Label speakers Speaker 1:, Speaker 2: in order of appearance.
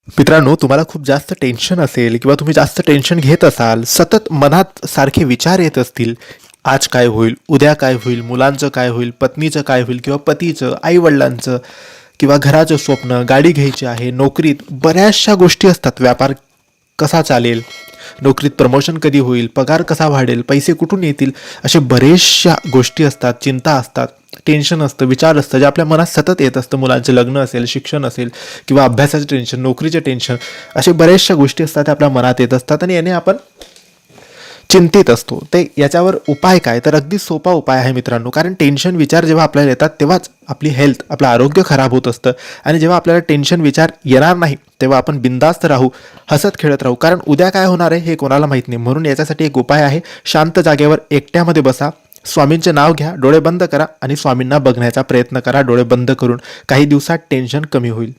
Speaker 1: मित्रांनो, तुम्हाला खूप जास्त टेन्शन असेल किंवा तुम्ही जास्त टेन्शन घेत असाल, सतत मनात सारखे विचार येत असतील, आज काय होईल, उद्या काय होईल, मुलांचं काय होईल, पत्नीचं काय होईल किंवा पतीचं, आई-वडिलांचं किंवा घराचं स्वप्न, गाडी घ्यायची आहे, नोकरीत बऱ्याचशा गोष्टी असतात. व्यापार कसा चालेल, नोकरीत प्रमोशन कधी होईल, पगार कसा वाढेल, पैसे कुठून येतील, असे बरेचशा गोष्टी असतात, चिंता असतात, टेन्शन असतं, विचार असतं, जे आपल्या मनात सतत येत असतं. मुलांचे लग्न असेल, शिक्षण असेल किंवा अभ्यासाचं टेन्शन, नोकरीचे टेन्शन, असे बऱ्याचशा गोष्टी असतात त्या आपल्या मनात येत असतात आणि याने आपण चिंतित असतो. ते याच्यावर उपाय काय? तर अगदी सोपा उपाय आहे मित्रांनो. कारण टेन्शन विचार जेव्हा आपल्याला येतात तेव्हाच आपली हेल्थ, आपलं आरोग्य खराब होत असतं. आणि जेव्हा आपल्याला टेन्शन विचार येणार नाही तेव्हा आपण बिंदास्त राहू, हसत खेळत राहू. कारण उद्या काय होणार आहे हे कोणाला माहीत नाही. म्हणून याच्यासाठी एक उपाय आहे. शांत जागेवर एकट्यामध्ये बसा, स्वामींचे नाव घ्या, डोळे बंद करा आणि स्वामींना बघण्याचा प्रयत्न करा डोळे बंद करून. काही दिवसात टेन्शन कमी होईल.